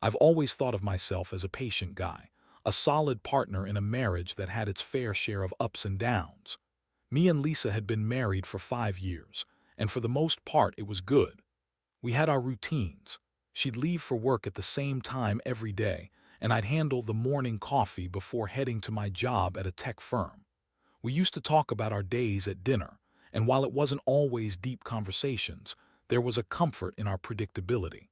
I've always thought of myself as a patient guy, a solid partner in a marriage that had its fair share of ups and downs. Me and Lisa had been married for 5 years, and for the most part it was good. We had our routines. She'd leave for work at the same time every day, and I'd handle the morning coffee before heading to my job at a tech firm. We used to talk about our days at dinner, and while it wasn't always deep conversations, there was a comfort in our predictability.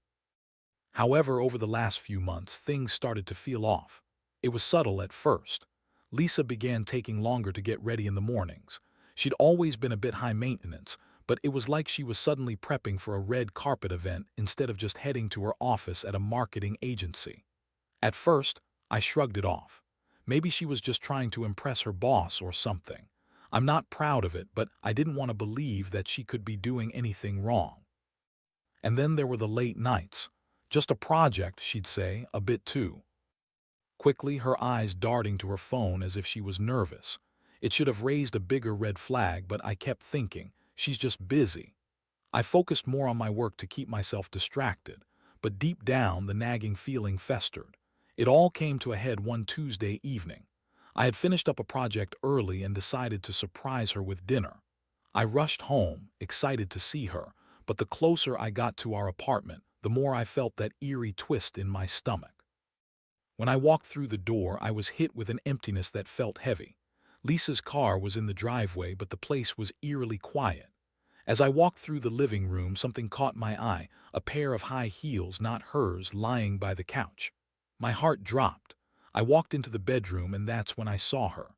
However, over the last few months, things started to feel off. It was subtle at first. Lisa began taking longer to get ready in the mornings. She'd always been a bit high maintenance, but it was like she was suddenly prepping for a red carpet event instead of just heading to her office at a marketing agency. At first, I shrugged it off. Maybe she was just trying to impress her boss or something. I'm not proud of it, but I didn't want to believe that she could be doing anything wrong. And then there were the late nights. Just a project, she'd say, a bit too. Quickly, her eyes darting to her phone as if she was nervous. It should have raised a bigger red flag, but I kept thinking, she's just busy. I focused more on my work to keep myself distracted, but deep down the nagging feeling festered. It all came to a head one Tuesday evening. I had finished up a project early and decided to surprise her with dinner. I rushed home, excited to see her, but the closer I got to our apartment, the more I felt that eerie twist in my stomach. When I walked through the door, I was hit with an emptiness that felt heavy. Lisa's car was in the driveway, but the place was eerily quiet. As I walked through the living room, something caught my eye, a pair of high heels, not hers, lying by the couch. My heart dropped. I walked into the bedroom, and that's when I saw her.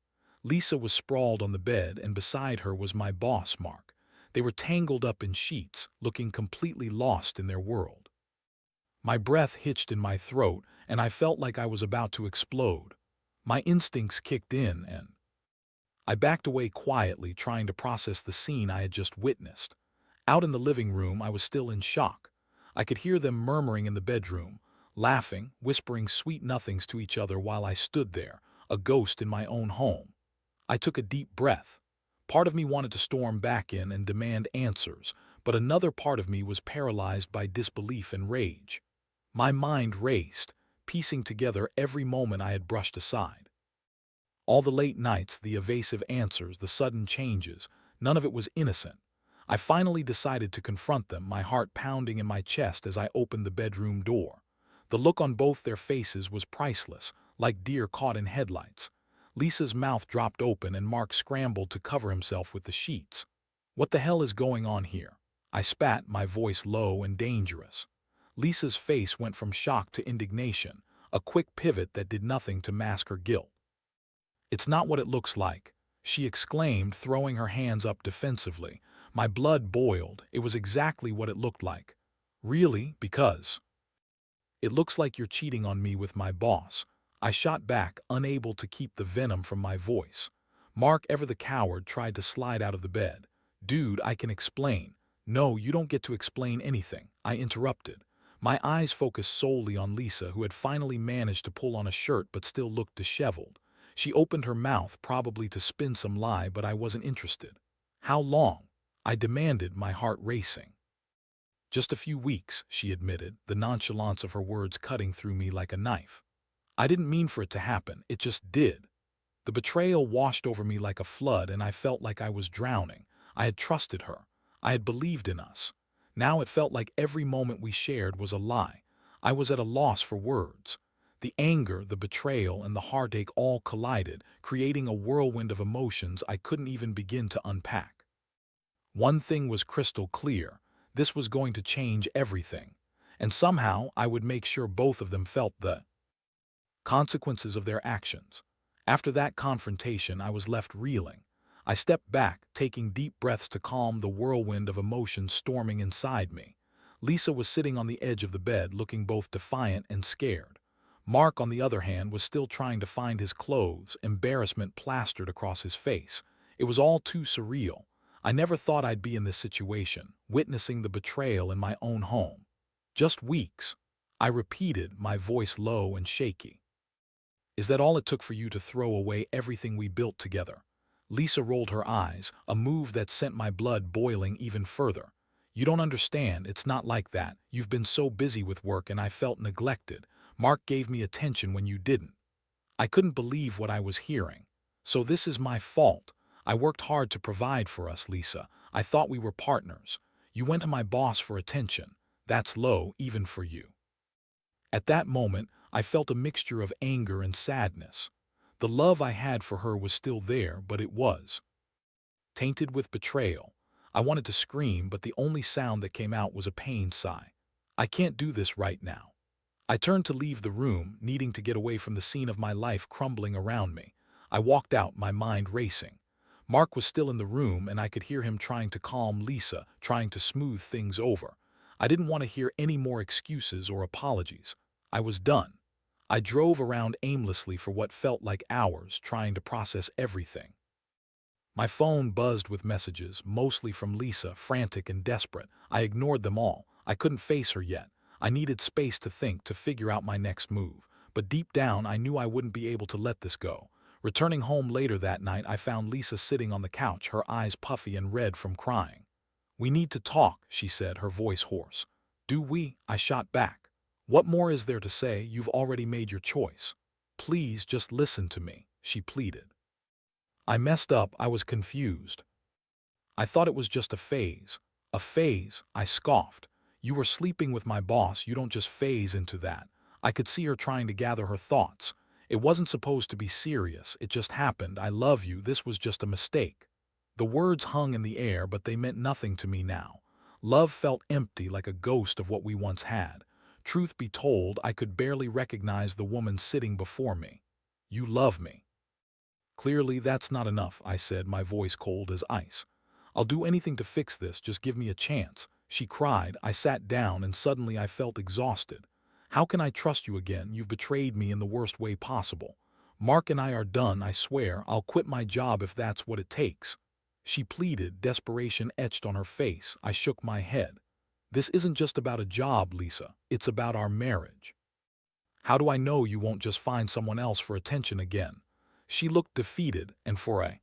Lisa was sprawled on the bed, and beside her was my boss, Mark. They were tangled up in sheets, looking completely lost in their world. My breath hitched in my throat, and I felt like I was about to explode. My instincts kicked in, and I backed away quietly, trying to process the scene I had just witnessed. Out in the living room, I was still in shock. I could hear them murmuring in the bedroom, laughing, whispering sweet nothings to each other while I stood there, a ghost in my own home. I took a deep breath. Part of me wanted to storm back in and demand answers, but another part of me was paralyzed by disbelief and rage. My mind raced, piecing together every moment I had brushed aside. All the late nights, the evasive answers, the sudden changes, none of it was innocent. I finally decided to confront them, my heart pounding in my chest as I opened the bedroom door. The look on both their faces was priceless, like deer caught in headlights. Lisa's mouth dropped open and Mark scrambled to cover himself with the sheets. "What the hell is going on here?" I spat, my voice low and dangerous. Lisa's face went from shock to indignation, a quick pivot that did nothing to mask her guilt. "It's not what it looks like," she exclaimed, throwing her hands up defensively. My blood boiled. It was exactly what it looked like. "Really? Because it looks like you're cheating on me with my boss." I shot back, unable to keep the venom from my voice. Mark, ever the coward, tried to slide out of the bed. "Dude, I can explain." "No, you don't get to explain anything," I interrupted. My eyes focused solely on Lisa, who had finally managed to pull on a shirt but still looked disheveled. She opened her mouth, probably to spin some lie, but I wasn't interested. "How long?" I demanded, my heart racing. "Just a few weeks," she admitted, the nonchalance of her words cutting through me like a knife. "I didn't mean for it to happen, it just did." The betrayal washed over me like a flood, and I felt like I was drowning. I had trusted her. I had believed in us. Now it felt like every moment we shared was a lie. I was at a loss for words. The anger, the betrayal, and the heartache all collided, creating a whirlwind of emotions I couldn't even begin to unpack. One thing was crystal clear: this was going to change everything. And somehow I would make sure both of them felt the consequences of their actions. After that confrontation, I was left reeling. I stepped back, taking deep breaths to calm the whirlwind of emotions storming inside me. Lisa was sitting on the edge of the bed, looking both defiant and scared. Mark, on the other hand, was still trying to find his clothes, embarrassment plastered across his face. It was all too surreal. I never thought I'd be in this situation, witnessing the betrayal in my own home. "Just weeks," I repeated, my voice low and shaky. "Is that all it took for you to throw away everything we built together?" Lisa rolled her eyes, a move that sent my blood boiling even further. "You don't understand, it's not like that. You've been so busy with work and I felt neglected. Mark gave me attention when you didn't. I couldn't believe what I was hearing. So this is my fault. I worked hard to provide for us, Lisa. I thought we were partners. You went to my boss for attention. That's low, even for you. At that moment, I felt a mixture of anger and sadness. The love I had for her was still there, but it was tainted with betrayal. I wanted to scream, but the only sound that came out was a pained sigh. I can't do this right now. I turned to leave the room, needing to get away from the scene of my life crumbling around me. I walked out, my mind racing. Mark was still in the room, and I could hear him trying to calm Lisa, trying to smooth things over. I didn't want to hear any more excuses or apologies. I was done. I drove around aimlessly for what felt like hours, trying to process everything. My phone buzzed with messages, mostly from Lisa, frantic and desperate. I ignored them all. I couldn't face her yet. I needed space to think, to figure out my next move. But deep down, I knew I wouldn't be able to let this go. Returning home later that night, I found Lisa sitting on the couch, her eyes puffy and red from crying. "We need to talk," she said, her voice hoarse. "Do we?" I shot back. "What more is there to say? You've already made your choice. Please just listen to me," she pleaded. I messed up. I was confused. I thought it was just a phase. A phase, I scoffed. You were sleeping with my boss. You don't just phase into that. I could see her trying to gather her thoughts. It wasn't supposed to be serious. It just happened. I love you. This was just a mistake. The words hung in the air, but they meant nothing to me now. Love felt empty, like a ghost of what we once had. Truth be told, I could barely recognize the woman sitting before me. "You love me." "Clearly, that's not enough," I said, my voice cold as ice. "I'll do anything to fix this. Just give me a chance," she cried. I sat down, and suddenly I felt exhausted. "How can I trust you again? You've betrayed me in the worst way possible. Mark and I are done, I swear. I'll quit my job if that's what it takes," she pleaded, desperation etched on her face. I shook my head. "This isn't just about a job, Lisa. It's about our marriage. How do I know you won't just find someone else for attention again?" She looked defeated, and for a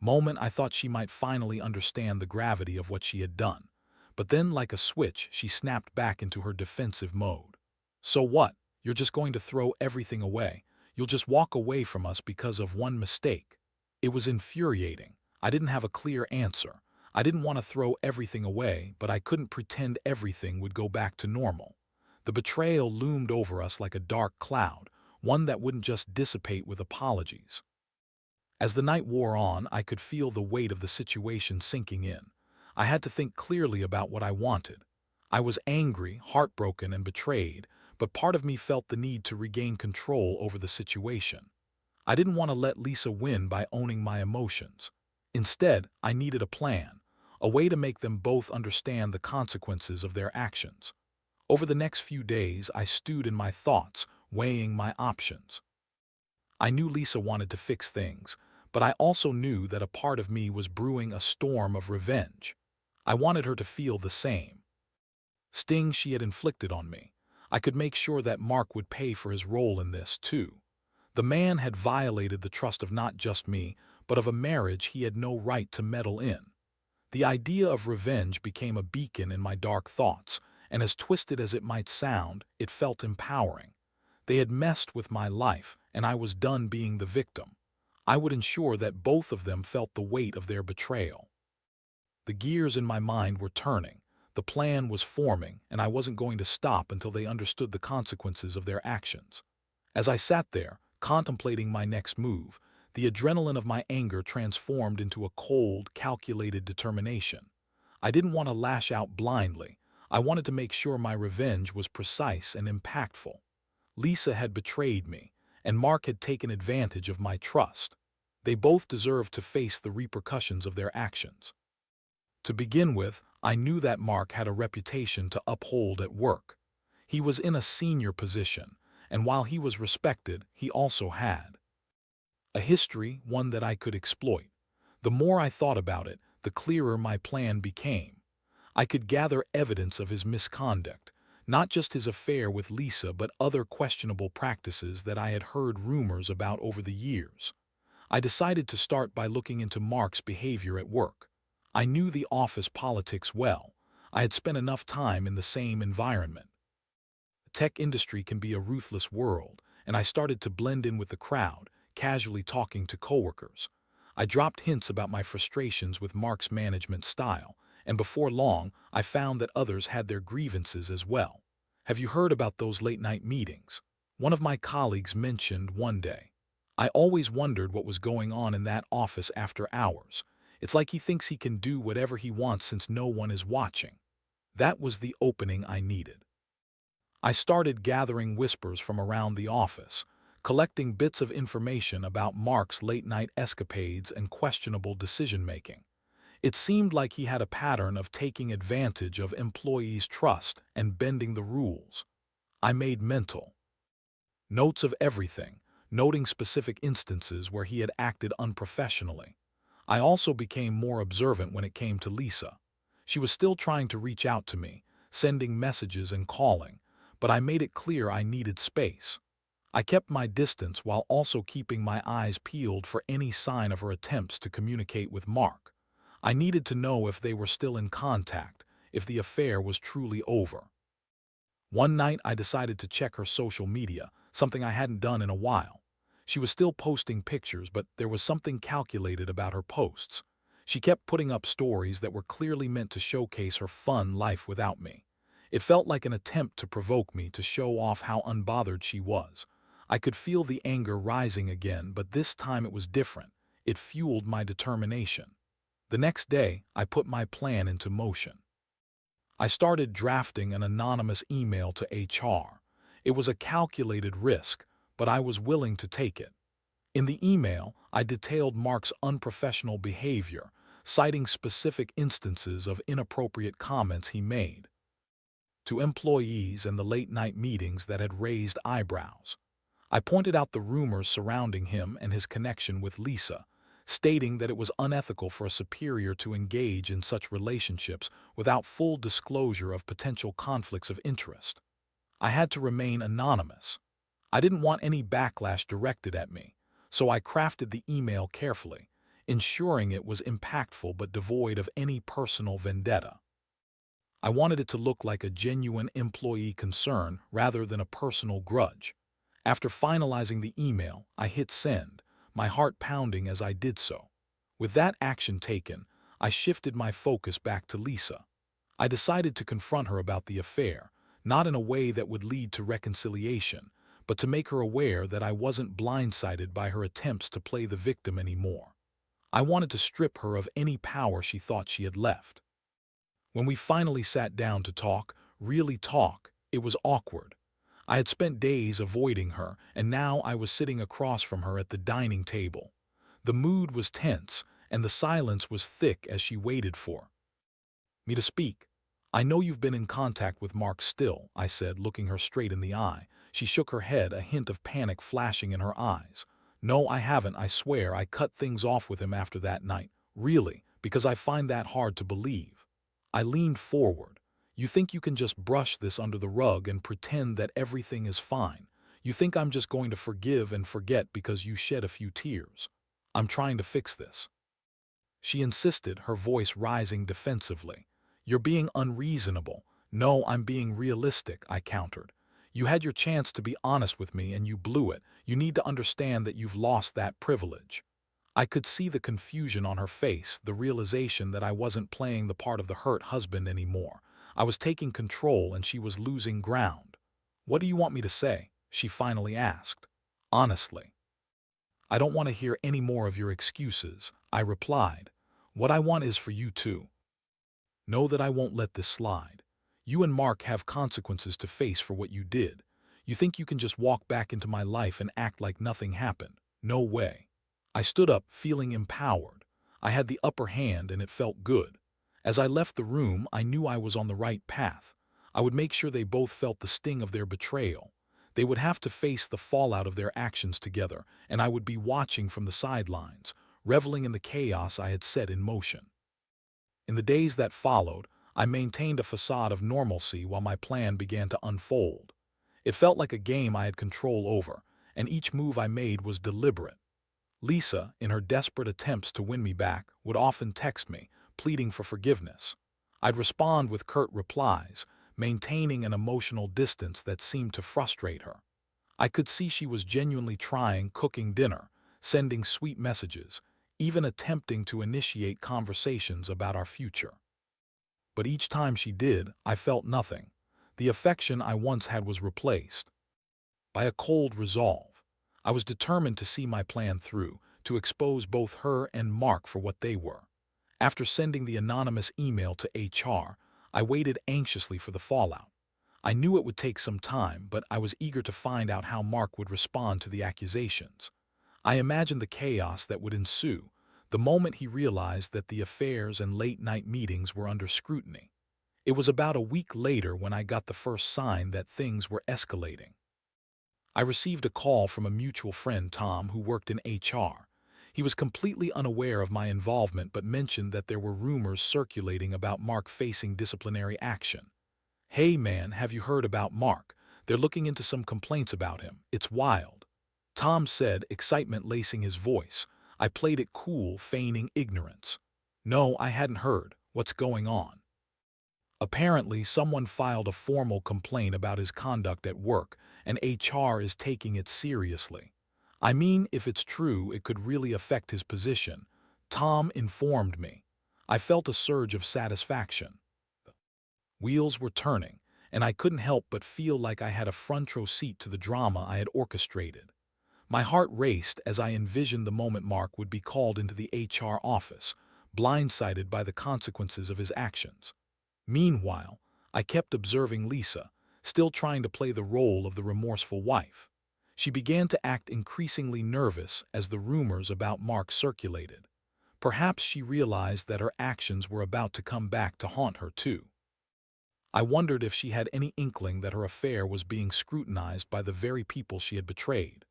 moment I thought she might finally understand the gravity of what she had done. But then, like a switch, she snapped back into her defensive mode. "So what? You're just going to throw everything away? You'll just walk away from us because of one mistake?" It was infuriating. I didn't have a clear answer. I didn't want to throw everything away, but I couldn't pretend everything would go back to normal. The betrayal loomed over us like a dark cloud, one that wouldn't just dissipate with apologies. As the night wore on, I could feel the weight of the situation sinking in. I had to think clearly about what I wanted. I was angry, heartbroken, and betrayed, but part of me felt the need to regain control over the situation. I didn't want to let Lisa win by owning my emotions. Instead, I needed a plan, a way to make them both understand the consequences of their actions. Over the next few days, I stewed in my thoughts, weighing my options. I knew Lisa wanted to fix things, but I also knew that a part of me was brewing a storm of revenge. I wanted her to feel the same sting she had inflicted on me. I could make sure that Mark would pay for his role in this, too. The man had violated the trust of not just me, but of a marriage he had no right to meddle in. The idea of revenge became a beacon in my dark thoughts, and as twisted as it might sound, it felt empowering. They had messed with my life, and I was done being the victim. I would ensure that both of them felt the weight of their betrayal. The gears in my mind were turning. The plan was forming, and I wasn't going to stop until they understood the consequences of their actions. As I sat there, contemplating my next move, the adrenaline of my anger transformed into a cold, calculated determination. I didn't want to lash out blindly. I wanted to make sure my revenge was precise and impactful. Lisa had betrayed me, and Mark had taken advantage of my trust. They both deserved to face the repercussions of their actions. To begin with, I knew that Mark had a reputation to uphold at work. He was in a senior position, and while he was respected, he also had a history, one that I could exploit. The more I thought about it, the clearer my plan became. I could gather evidence of his misconduct, not just his affair with Lisa, but other questionable practices that I had heard rumors about over the years. I decided to start by looking into Mark's behavior at work. I knew the office politics well. I had spent enough time in the same environment The tech industry can be a ruthless world, and I started to blend in with the crowd, casually talking to coworkers. I dropped hints about my frustrations with Mark's management style, and before long, I found that others had their grievances as well. Have you heard about those late-night meetings? One of my colleagues mentioned one day. I always wondered what was going on in that office after hours. It's like he thinks he can do whatever he wants since no one is watching. That was the opening I needed. I started gathering whispers from around the office, collecting bits of information about Mark's late-night escapades and questionable decision-making. It seemed like he had a pattern of taking advantage of employees' trust and bending the rules. I made mental notes of everything, noting specific instances where he had acted unprofessionally. I also became more observant when it came to Lisa. She was still trying to reach out to me, sending messages and calling, but I made it clear I needed space. I kept my distance while also keeping my eyes peeled for any sign of her attempts to communicate with Mark. I needed to know if they were still in contact, if the affair was truly over. One night I decided to check her social media, something I hadn't done in a while. She was still posting pictures, but there was something calculated about her posts. She kept putting up stories that were clearly meant to showcase her fun life without me. It felt like an attempt to provoke me to show off how unbothered she was. I could feel the anger rising again, but this time it was different. It fueled my determination. The next day, I put my plan into motion. I started drafting an anonymous email to HR. It was a calculated risk, but I was willing to take it. In the email, I detailed Mark's unprofessional behavior, citing specific instances of inappropriate comments he made to employees and the late-night meetings that had raised eyebrows. I pointed out the rumors surrounding him and his connection with Lisa, stating that it was unethical for a superior to engage in such relationships without full disclosure of potential conflicts of interest. I had to remain anonymous. I didn't want any backlash directed at me, so I crafted the email carefully, ensuring it was impactful but devoid of any personal vendetta. I wanted it to look like a genuine employee concern rather than a personal grudge. After finalizing the email, I hit send, my heart pounding as I did so. With that action taken, I shifted my focus back to Lisa. I decided to confront her about the affair, not in a way that would lead to reconciliation, but to make her aware that I wasn't blindsided by her attempts to play the victim anymore. I wanted to strip her of any power she thought she had left. When we finally sat down to talk, really talk, it was awkward. I had spent days avoiding her, and now I was sitting across from her at the dining table. The mood was tense, and the silence was thick as she waited for me to speak. "I know you've been in contact with Mark still," I said, looking her straight in the eye. She shook her head, a hint of panic flashing in her eyes. "No, I haven't, I swear. I cut things off with him after that night. Really, because I find that hard to believe." I leaned forward. "You think you can just brush this under the rug and pretend that everything is fine? You think I'm just going to forgive and forget because you shed a few tears? I'm trying to fix this." She insisted, her voice rising defensively. "You're being unreasonable." "No, I'm being realistic," I countered. "You had your chance to be honest with me and you blew it. You need to understand that you've lost that privilege." I could see the confusion on her face, the realization that I wasn't playing the part of the hurt husband anymore. I was taking control and she was losing ground. "What do you want me to say?" she finally asked. "Honestly, I don't want to hear any more of your excuses," I replied. "What I want is for you to know that I won't let this slide. You and Mark have consequences to face for what you did. You think you can just walk back into my life and act like nothing happened? No way." I stood up, feeling empowered. I had the upper hand and it felt good. As I left the room, I knew I was on the right path. I would make sure they both felt the sting of their betrayal. They would have to face the fallout of their actions together, and I would be watching from the sidelines, reveling in the chaos I had set in motion. In the days that followed, I maintained a facade of normalcy while my plan began to unfold. It felt like a game I had control over, and each move I made was deliberate. Lisa, in her desperate attempts to win me back, would often text me, pleading for forgiveness. I'd respond with curt replies, maintaining an emotional distance that seemed to frustrate her. I could see she was genuinely trying, cooking dinner, sending sweet messages, even attempting to initiate conversations about our future. But each time she did, I felt nothing. The affection I once had was replaced by a cold resolve. I was determined to see my plan through, to expose both her and Mark for what they were. After sending the anonymous email to HR, I waited anxiously for the fallout. I knew it would take some time, but I was eager to find out how Mark would respond to the accusations. I imagined the chaos that would ensue, the moment he realized that the affairs and late-night meetings were under scrutiny. It was about a week later when I got the first sign that things were escalating. I received a call from a mutual friend, Tom, who worked in HR. He was completely unaware of my involvement but mentioned that there were rumors circulating about Mark facing disciplinary action. "Hey man, have you heard about Mark? They're looking into some complaints about him. It's wild," Tom said, excitement lacing his voice. I played it cool, feigning ignorance. "No, I hadn't heard. What's going on?" "Apparently, someone filed a formal complaint about his conduct at work, and HR is taking it seriously. I mean, if it's true, it could really affect his position," Tom informed me. I felt a surge of satisfaction. Wheels were turning, and I couldn't help but feel like I had a front-row seat to the drama I had orchestrated. My heart raced as I envisioned the moment Mark would be called into the HR office, blindsided by the consequences of his actions. Meanwhile, I kept observing Lisa, still trying to play the role of the remorseful wife. She began to act increasingly nervous as the rumors about Mark circulated. Perhaps she realized that her actions were about to come back to haunt her too. I wondered if she had any inkling that her affair was being scrutinized by the very people she had betrayed.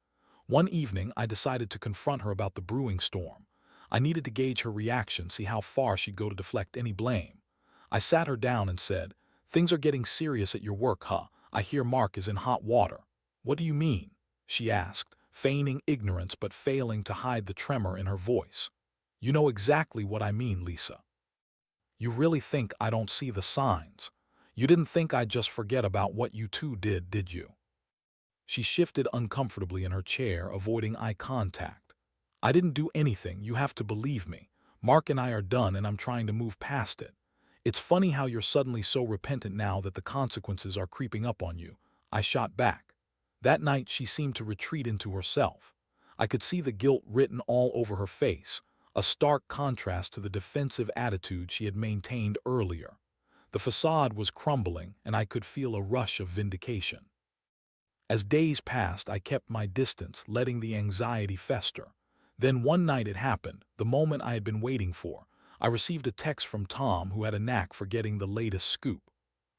One evening, I decided to confront her about the brewing storm. I needed to gauge her reaction, see how far she'd go to deflect any blame. I sat her down and said, "Things are getting serious at your work, huh? I hear Mark is in hot water." "What do you mean?" she asked, feigning ignorance but failing to hide the tremor in her voice. "You know exactly what I mean, Lisa. You really think I don't see the signs? You didn't think I'd just forget about what you two did you?" She shifted uncomfortably in her chair, avoiding eye contact. "I didn't do anything, you have to believe me. Mark and I are done and I'm trying to move past it. It's funny how you're suddenly so repentant now that the consequences are creeping up on you," I shot back. That night she seemed to retreat into herself. I could see the guilt written all over her face, a stark contrast to the defensive attitude she had maintained earlier. The facade was crumbling, and I could feel a rush of vindication. As days passed, I kept my distance, letting the anxiety fester. Then one night it happened, the moment I had been waiting for. I received a text from Tom, who had a knack for getting the latest scoop.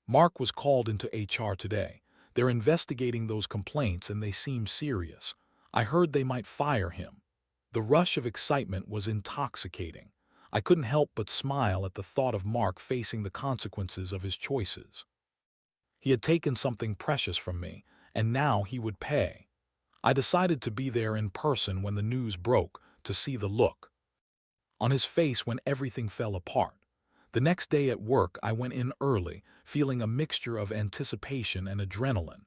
"Mark was called into HR today. They're investigating those complaints and they seem serious. I heard they might fire him." The rush of excitement was intoxicating. I couldn't help but smile at the thought of Mark facing the consequences of his choices. He had taken something precious from me, and now he would pay. I decided to be there in person when the news broke, to see the look on his face when everything fell apart. The next day at work, I went in early, feeling a mixture of anticipation and adrenaline.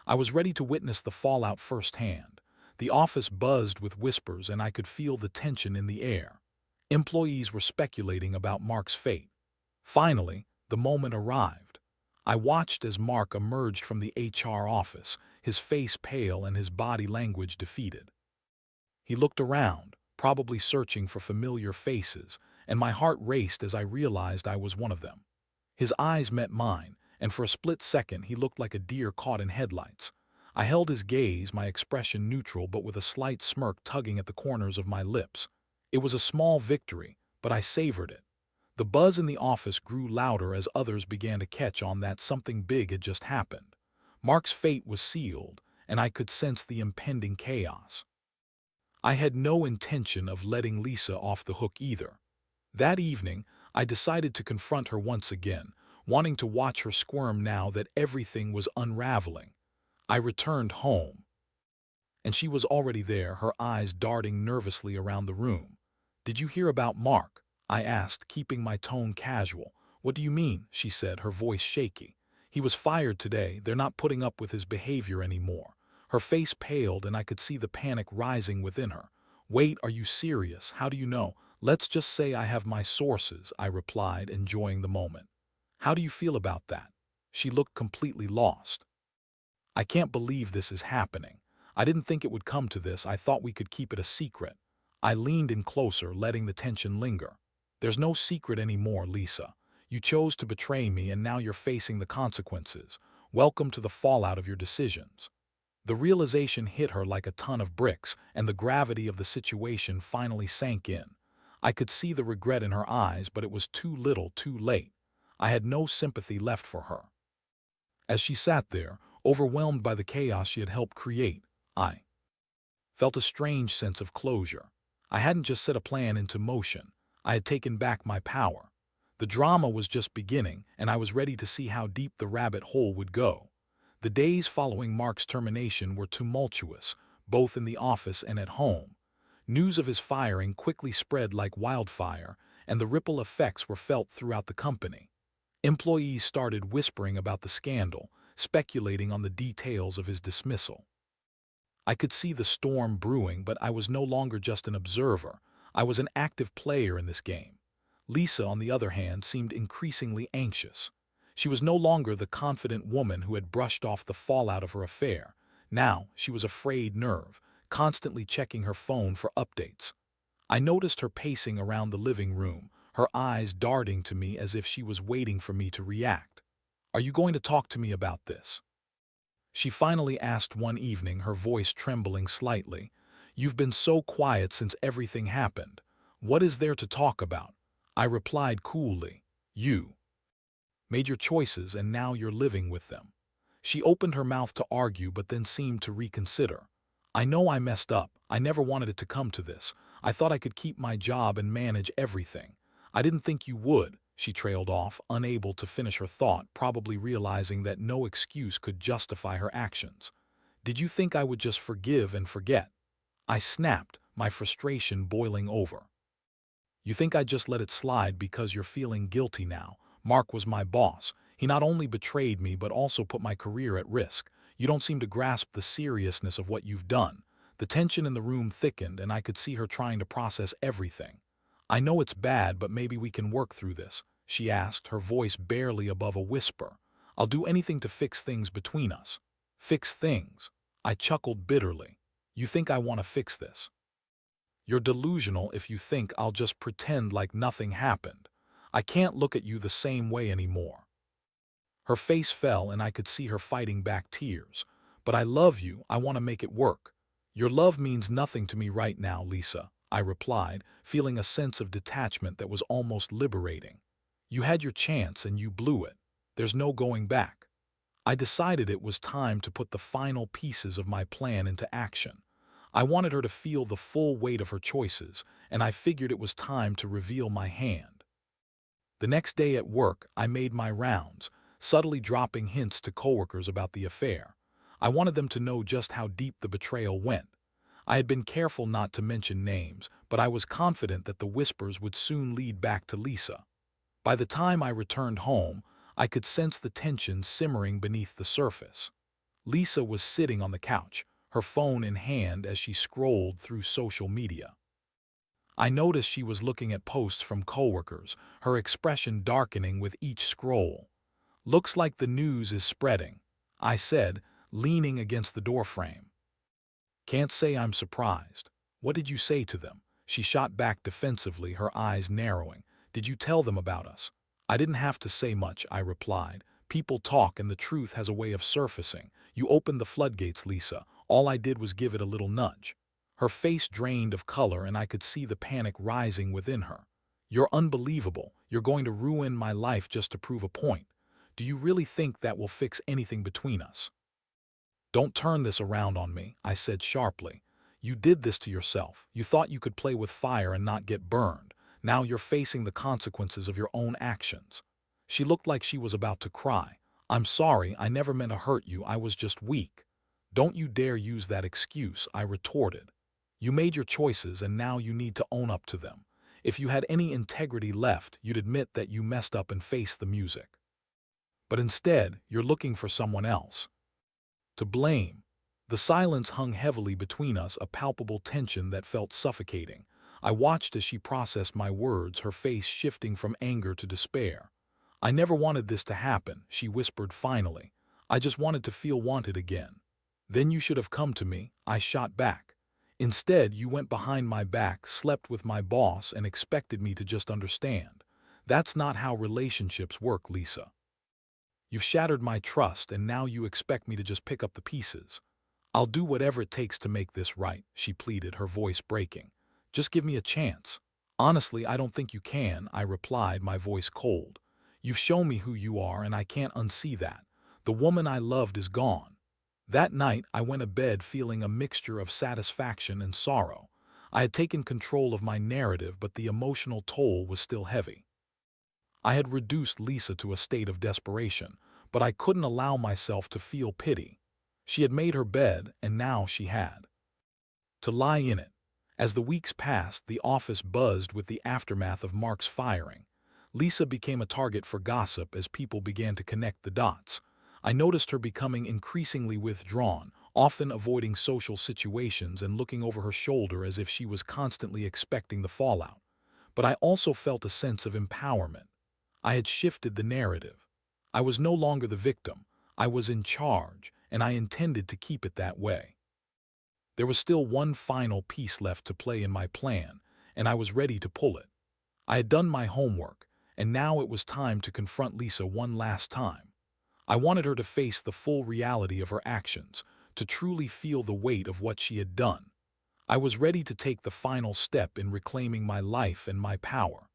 I was ready to witness the fallout firsthand. The office buzzed with whispers, and I could feel the tension in the air. Employees were speculating about Mark's fate. Finally, the moment arrived. I watched as Mark emerged from the HR office, his face pale and his body language defeated. He looked around, probably searching for familiar faces, and my heart raced as I realized I was one of them. His eyes met mine, and for a split second he looked like a deer caught in headlights. I held his gaze, my expression neutral but with a slight smirk tugging at the corners of my lips. It was a small victory, but I savored it. The buzz in the office grew louder as others began to catch on that something big had just happened. Mark's fate was sealed, and I could sense the impending chaos. I had no intention of letting Lisa off the hook either. That evening, I decided to confront her once again, wanting to watch her squirm now that everything was unraveling. I returned home, and she was already there, her eyes darting nervously around the room. "Did you hear about Mark?" I asked, keeping my tone casual. "What do you mean?" she said, her voice shaky. He was fired today. They're not putting up with his behavior anymore. Her face paled and I could see the panic rising within her. Wait, are you serious? How do you know? Let's just say I have my sources, I replied, enjoying the moment. How do you feel about that? She looked completely lost. I can't believe this is happening. I didn't think it would come to this. I thought we could keep it a secret. I leaned in closer, letting the tension linger. There's no secret anymore, Lisa. You chose to betray me and now you're facing the consequences. Welcome to the fallout of your decisions. The realization hit her like a ton of bricks, and the gravity of the situation finally sank in. I could see the regret in her eyes, but it was too little, too late. I had no sympathy left for her. As she sat there, overwhelmed by the chaos she had helped create, I felt a strange sense of closure. I hadn't just set a plan into motion. I had taken back my power. The drama was just beginning, and I was ready to see how deep the rabbit hole would go. The days following Mark's termination were tumultuous, both in the office and at home. News of his firing quickly spread like wildfire, and the ripple effects were felt throughout the company. Employees started whispering about the scandal, speculating on the details of his dismissal. I could see the storm brewing, but I was no longer just an observer. I was an active player in this game. Lisa, on the other hand, seemed increasingly anxious. She was no longer the confident woman who had brushed off the fallout of her affair. Now she was a frayed nerve, constantly checking her phone for updates. I noticed her pacing around the living room, her eyes darting to me as if she was waiting for me to react. Are you going to talk to me about this? She finally asked one evening, her voice trembling slightly. You've been so quiet since everything happened. What is there to talk about? I replied coolly. You made your choices and now you're living with them. She opened her mouth to argue but then seemed to reconsider. I know I messed up. I never wanted it to come to this. I thought I could keep my job and manage everything. I didn't think you would, she trailed off, unable to finish her thought, probably realizing that no excuse could justify her actions. Did you think I would just forgive and forget? I snapped, my frustration boiling over. You think I'd just let it slide because you're feeling guilty now? Mark was my boss. He not only betrayed me but also put my career at risk. You don't seem to grasp the seriousness of what you've done. The tension in the room thickened and I could see her trying to process everything. I know it's bad, but maybe we can work through this, she asked, her voice barely above a whisper. I'll do anything to fix things between us. Fix things? I chuckled bitterly. You think I want to fix this? You're delusional if you think I'll just pretend like nothing happened. I can't look at you the same way anymore. Her face fell and I could see her fighting back tears. But I love you. I want to make it work. Your love means nothing to me right now, Lisa, I replied, feeling a sense of detachment that was almost liberating. You had your chance and you blew it. There's no going back. I decided it was time to put the final pieces of my plan into action. I wanted her to feel the full weight of her choices, and I figured it was time to reveal my hand. The next day at work, I made my rounds, subtly dropping hints to coworkers about the affair. I wanted them to know just how deep the betrayal went. I had been careful not to mention names, but I was confident that the whispers would soon lead back to Lisa. By the time I returned home, I could sense the tension simmering beneath the surface. Lisa was sitting on the couch, her phone in hand as she scrolled through social media. I noticed she was looking at posts from coworkers, her expression darkening with each scroll. Looks like the news is spreading, I said, leaning against the doorframe. Can't say I'm surprised. What did you say to them? She shot back defensively, her eyes narrowing. Did you tell them about us? I didn't have to say much, I replied. People talk and the truth has a way of surfacing. You opened the floodgates, Lisa. All I did was give it a little nudge. Her face drained of color and I could see the panic rising within her. You're unbelievable. You're going to ruin my life just to prove a point. Do you really think that will fix anything between us? Don't turn this around on me, I said sharply. You did this to yourself. You thought you could play with fire and not get burned. Now you're facing the consequences of your own actions. She looked like she was about to cry. I'm sorry, I never meant to hurt you. I was just weak. Don't you dare use that excuse, I retorted. You made your choices and now you need to own up to them. If you had any integrity left, you'd admit that you messed up and face the music. but instead you're looking for someone else to blame. The silence hung heavily between us, a palpable tension that felt suffocating. I watched as she processed my words, her face shifting from anger to despair. "I never wanted this to happen," she whispered finally. "I just wanted to feel wanted again." "Then you should have come to me," I shot back. "Instead, you went behind my back, slept with my boss, and expected me to just understand. That's not how relationships work, Lisa. You've shattered my trust, and now you expect me to just pick up the pieces." "I'll do whatever it takes to make this right," she pleaded, her voice breaking. "Just give me a chance." "Honestly, I don't think you can," I replied, my voice cold. "You've shown me who you are, and I can't unsee that. The woman I loved is gone." That night, I went to bed feeling a mixture of satisfaction and sorrow. I had taken control of my narrative, but the emotional toll was still heavy. I had reduced Lisa to a state of desperation, but I couldn't allow myself to feel pity. She had made her bed, and now she had to lie in it. As the weeks passed, the office buzzed with the aftermath of Mark's firing. Lisa became a target for gossip as people began to connect the dots. I noticed her becoming increasingly withdrawn, often avoiding social situations and looking over her shoulder as if she was constantly expecting the fallout. But I also felt a sense of empowerment. I had shifted the narrative. I was no longer the victim. I was in charge, and I intended to keep it that way. There was still one final piece left to play in my plan, and I was ready to pull it. I had done my homework, and now it was time to confront Lisa one last time. I wanted her to face the full reality of her actions, to truly feel the weight of what she had done. I was ready to take the final step in reclaiming my life and my power.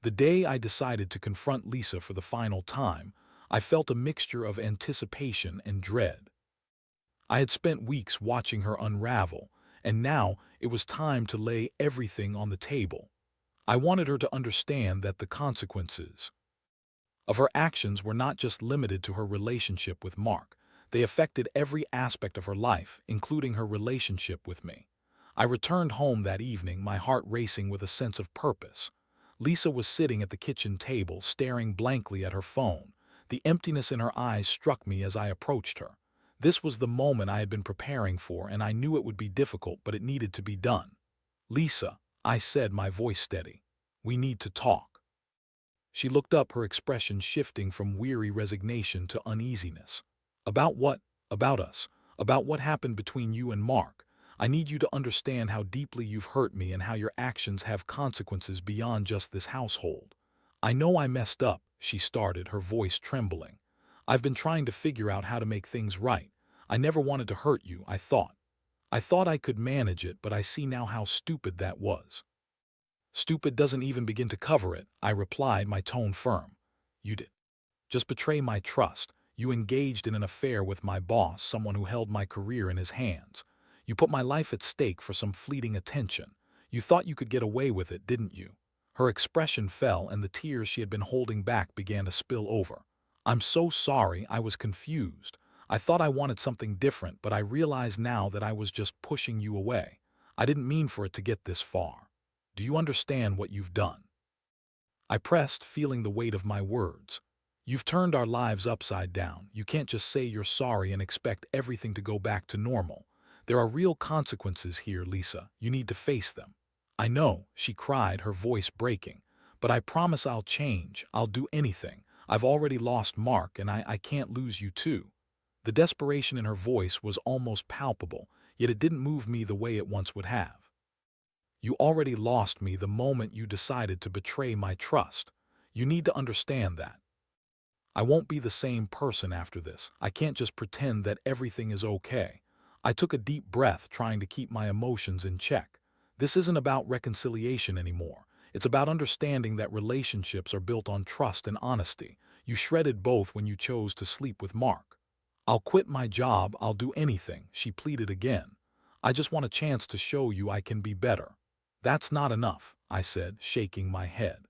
The day I decided to confront Lisa for the final time, I felt a mixture of anticipation and dread. I had spent weeks watching her unravel, and now it was time to lay everything on the table. I wanted her to understand that the consequences of her actions were not just limited to her relationship with Mark. They affected every aspect of her life, including her relationship with me. I returned home that evening, my heart racing with a sense of purpose. Lisa was sitting at the kitchen table, staring blankly at her phone. The emptiness in her eyes struck me as I approached her. This was the moment I had been preparing for, and I knew it would be difficult, but it needed to be done. "Lisa," I said, my voice steady, "we need to talk." She looked up, her expression shifting from weary resignation to uneasiness. "About what?" "About us. About what happened between you and Mark. I need you to understand how deeply you've hurt me and how your actions have consequences beyond just this household." "I know I messed up," she started, her voice trembling. "I've been trying to figure out how to make things right. I never wanted to hurt you, I thought. I thought I could manage it, but I see now how stupid that was." "Stupid doesn't even begin to cover it," I replied, my tone firm. "You did just betray my trust. You engaged in an affair with my boss, someone who held my career in his hands. You put my life at stake for some fleeting attention. You thought you could get away with it, didn't you?" Her expression fell, and the tears she had been holding back began to spill over. "I'm so sorry, I was confused. I thought I wanted something different, but I realize now that I was just pushing you away. I didn't mean for it to get this far. Do you understand what you've done?" I pressed, feeling the weight of my words. "You've turned our lives upside down. You can't just say you're sorry and expect everything to go back to normal. There are real consequences here, Lisa. You need to face them." "I know," she cried, her voice breaking. "But I promise I'll change. I'll do anything. I've already lost Mark, and I can't lose you too." The desperation in her voice was almost palpable, yet it didn't move me the way it once would have. "You already lost me the moment you decided to betray my trust. You need to understand that. I won't be the same person after this. I can't just pretend that everything is okay." I took a deep breath, trying to keep my emotions in check. "This isn't about reconciliation anymore. It's about understanding that relationships are built on trust and honesty. You shredded both when you chose to sleep with Mark." "I'll quit my job. I'll do anything," she pleaded again. "I just want a chance to show you I can be better." "That's not enough," I said, shaking my head.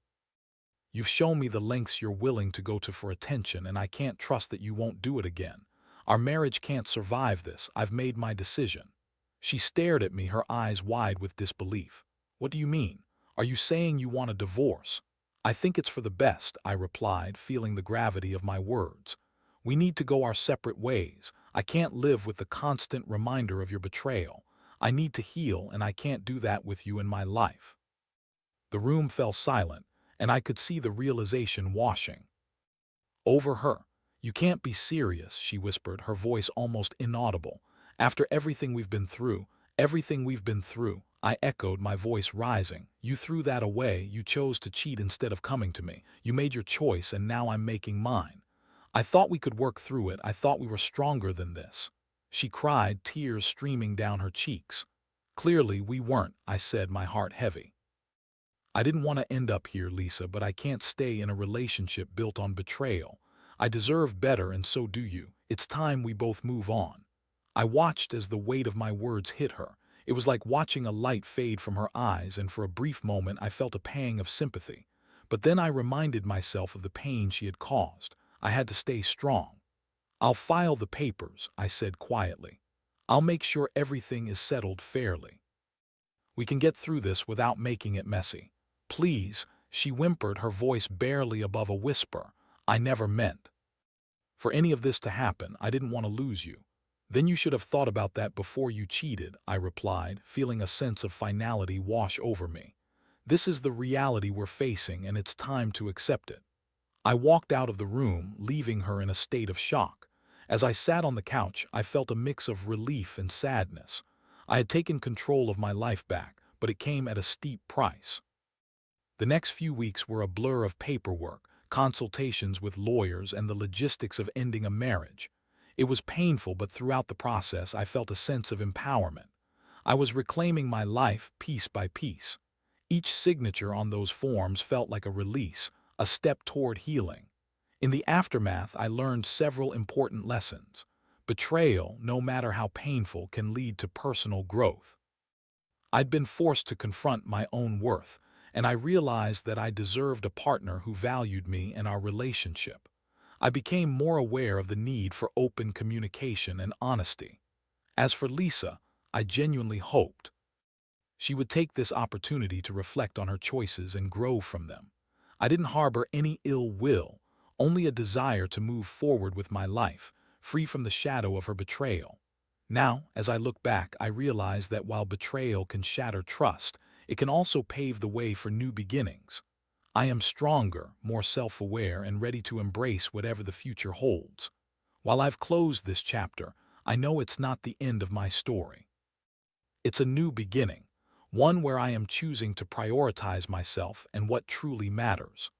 "You've shown me the lengths you're willing to go to for attention, and I can't trust that you won't do it again. Our marriage can't survive this. I've made my decision." She stared at me, her eyes wide with disbelief. "What do you mean? Are you saying you want a divorce?" "I think it's for the best," I replied, feeling the gravity of my words. We need to go our separate ways. I can't live with the constant reminder of your betrayal. I need to heal, and I can't do that with you in my life." The room fell silent, and I could see the realization washing over her. "You can't be serious," she whispered, her voice almost inaudible. "After everything we've been through," I echoed, my voice rising. "You threw that away. You chose to cheat instead of coming to me. You made your choice, and now I'm making mine. I thought we could work through it. I thought we were stronger than this." She cried, tears streaming down her cheeks. "Clearly we weren't," I said, my heart heavy. "I didn't want to end up here, Lisa, but I can't stay in a relationship built on betrayal. I deserve better, and so do you. It's time we both move on." I watched as the weight of my words hit her. It was like watching a light fade from her eyes, and for a brief moment I felt a pang of sympathy. But then I reminded myself of the pain she had caused. I had to stay strong. "I'll file the papers," I said quietly. "I'll make sure everything is settled fairly. We can get through this without making it messy. Please," she whimpered, her voice barely above a whisper. "I never meant for any of this to happen. I didn't want to lose you." "Then you should have thought about that before you cheated," I replied, feeling a sense of finality wash over me. "This is the reality we're facing, and it's time to accept it." I walked out of the room, leaving her in a state of shock. As I sat on the couch, I felt a mix of relief and sadness. I had taken control of my life back, but it came at a steep price. The next few weeks were a blur of paperwork, consultations with lawyers, and the logistics of ending a marriage. It was painful, but throughout the process I felt a sense of empowerment. I was reclaiming my life piece by piece. Each signature on those forms felt like a release, a step toward healing. In the aftermath, I learned several important lessons. Betrayal, no matter how painful, can lead to personal growth. I'd been forced to confront my own worth, and I realized that I deserved a partner who valued me and our relationship. I became more aware of the need for open communication and honesty. As for Lisa, I genuinely hoped she would take this opportunity to reflect on her choices and grow from them. I didn't harbor any ill will, only a desire to move forward with my life, free from the shadow of her betrayal. Now, as I look back, I realize that while betrayal can shatter trust, it can also pave the way for new beginnings. I am stronger, more self-aware, and ready to embrace whatever the future holds. While I've closed this chapter, I know it's not the end of my story. It's a new beginning, one where I am choosing to prioritize myself and what truly matters.